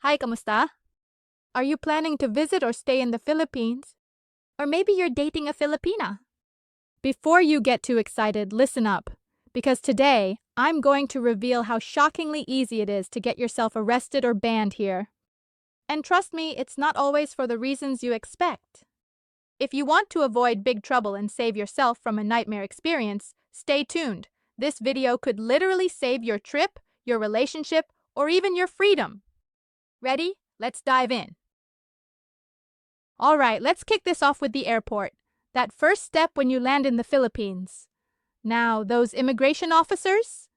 Hi, kamusta? Are you planning to visit or stay in the Philippines? Or maybe you're dating a Filipina? Before you get too excited, listen up, because today I'm going to reveal how shockingly easy it is to get yourself arrested or banned here. And trust me, it's not always for the reasons you expect. If you want to avoid big trouble and save yourself from a nightmare experience, stay tuned. This video could literally save your trip, your relationship, or even your freedom. Ready? Let's dive in. All right, let's kick this off with the airport. That first step when you land in the Philippines. Now, those immigration officers?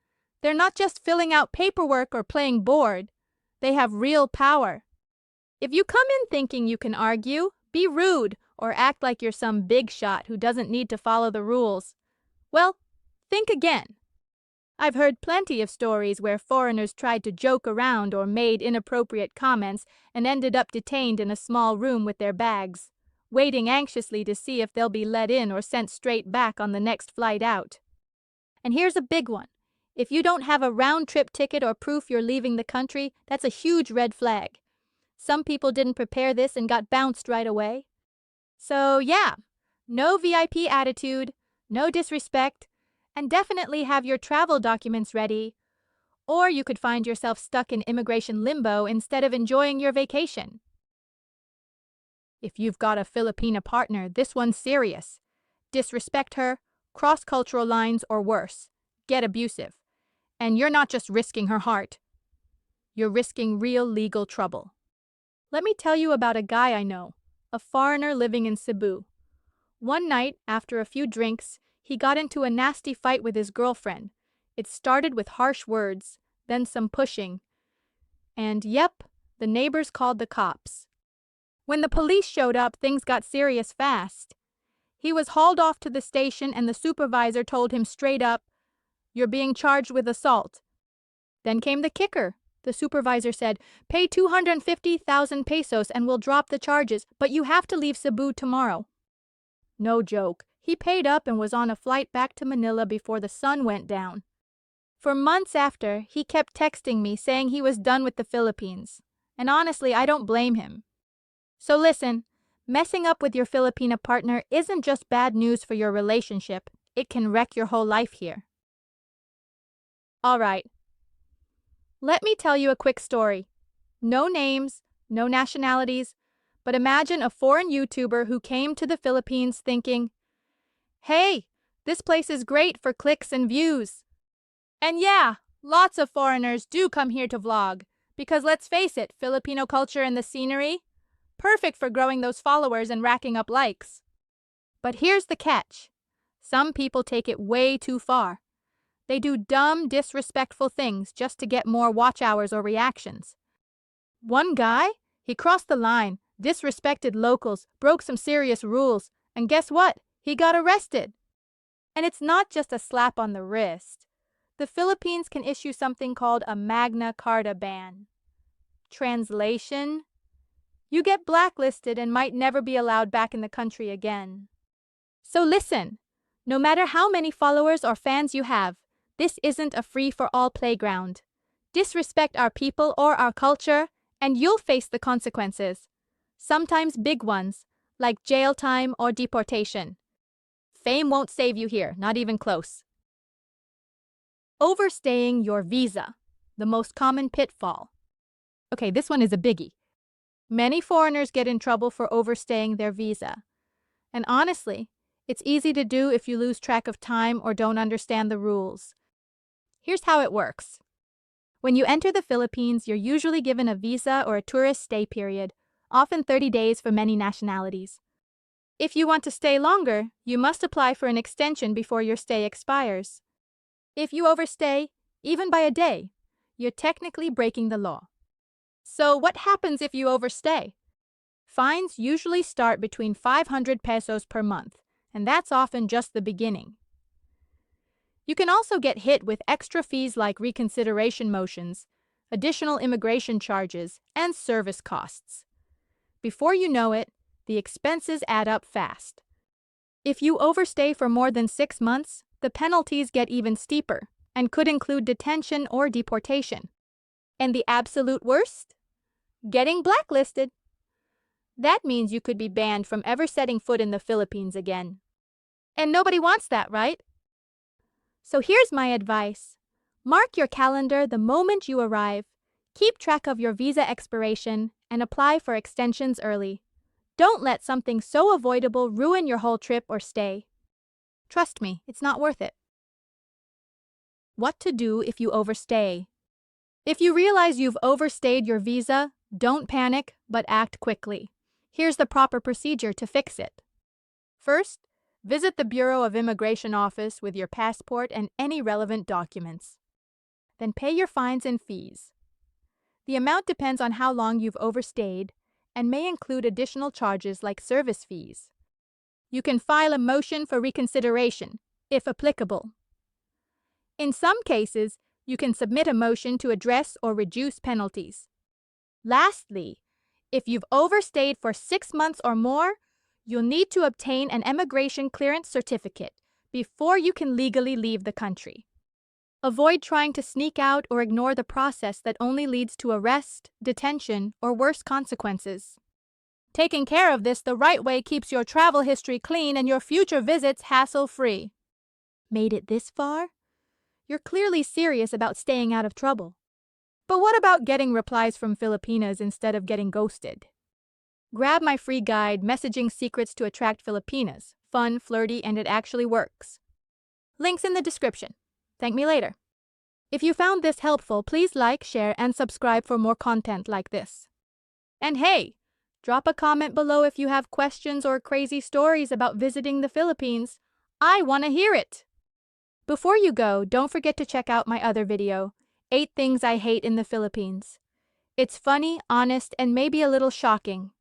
They're not just filling out paperwork or playing board. They have real power. If you come in thinking you can argue, be rude, or act like you're some big shot who doesn't need to follow the rules, well, think again. I've heard plenty of stories where foreigners tried to joke around or made inappropriate comments and ended up detained in a small room with their bags, waiting anxiously to see if they'll be let in or sent straight back on the next flight out. And here's a big one. If you don't have a round-trip ticket or proof you're leaving the country, that's a huge red flag. Some people didn't prepare this and got bounced right away. So yeah, no VIP attitude, no disrespect, and definitely have your travel documents ready. Or you could find yourself stuck in immigration limbo instead of enjoying your vacation. If you've got a Filipina partner, this one's serious. Disrespect her, cross cultural lines, or worse, get abusive. And you're not just risking her heart, you're risking real legal trouble. Let me tell you about a guy I know, a foreigner living in Cebu. One night, after a few drinks, he got into a nasty fight with his girlfriend. It started with harsh words, then some pushing. And yep, the neighbors called the cops. When the police showed up, things got serious fast. He was hauled off to the station and the supervisor told him straight up, "You're being charged with assault." Then came the kicker. The supervisor said, "Pay 250,000 pesos and we'll drop the charges, but you have to leave Cebu tomorrow." No joke. He paid up and was on a flight back to Manila before the sun went down. For months after, he kept texting me saying he was done with the Philippines. And honestly, I don't blame him. So listen, messing up with your Filipina partner isn't just bad news for your relationship. It can wreck your whole life here. All right. Let me tell you a quick story. No names, no nationalities, but imagine a foreign YouTuber who came to the Philippines thinking, "Hey, this place is great for clicks and views." And yeah, lots of foreigners do come here to vlog, because let's face it, Filipino culture and the scenery, perfect for growing those followers and racking up likes. But here's the catch. Some people take it way too far. They do dumb, disrespectful things just to get more watch hours or reactions. One guy, he crossed the line, disrespected locals, broke some serious rules, and guess what? He got arrested. And it's not just a slap on the wrist. The Philippines can issue something called a Magna Carta ban. Translation: you get blacklisted and might never be allowed back in the country again. So listen, no matter how many followers or fans you have, this isn't a free-for-all playground. Disrespect our people or our culture, and you'll face the consequences. Sometimes big ones, like jail time or deportation. Fame won't save you here, not even close. Overstaying your visa, the most common pitfall. Okay, this one is a biggie. Many foreigners get in trouble for overstaying their visa. And honestly, it's easy to do if you lose track of time or don't understand the rules. Here's how it works. When you enter the Philippines, you're usually given a visa or a tourist stay period, often 30 days for many nationalities. If you want to stay longer, you must apply for an extension before your stay expires. If you overstay, even by a day, you're technically breaking the law. So what happens if you overstay? Fines usually start between 500 pesos per month, and that's often just the beginning. You can also get hit with extra fees like reconsideration motions, additional immigration charges, and service costs. Before you know it, the expenses add up fast. If you overstay for more than 6 months, the penalties get even steeper and could include detention or deportation. And the absolute worst? Getting blacklisted. That means you could be banned from ever setting foot in the Philippines again. And nobody wants that, right? So here's my advice. Mark your calendar the moment you arrive. Keep track of your visa expiration and apply for extensions early. Don't let something so avoidable ruin your whole trip or stay. Trust me, it's not worth it. What to do if you overstay. If you realize you've overstayed your visa, don't panic, but act quickly. Here's the proper procedure to fix it. First, visit the Bureau of Immigration office with your passport and any relevant documents. Then pay your fines and fees. The amount depends on how long you've overstayed and may include additional charges like service fees. You can file a motion for reconsideration, if applicable. In some cases, you can submit a motion to address or reduce penalties. Lastly, if you've overstayed for 6 months or more, you'll need to obtain an immigration clearance certificate before you can legally leave the country. Avoid trying to sneak out or ignore the process that only leads to arrest, detention, or worse consequences. Taking care of this the right way keeps your travel history clean and your future visits hassle-free. Made it this far? You're clearly serious about staying out of trouble. But what about getting replies from Filipinas instead of getting ghosted? Grab my free guide, Messaging Secrets to Attract Filipinas. Fun, flirty, and it actually works. Links in the description. Thank me later. If you found this helpful, please like, share, and subscribe for more content like this. And hey, drop a comment below if you have questions or crazy stories about visiting the Philippines. I want to hear it. Before you go, don't forget to check out my other video, 8 Things I Hate in the Philippines. It's funny, honest, and maybe a little shocking.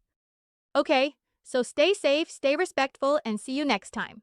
Okay, so stay safe, stay respectful, and see you next time.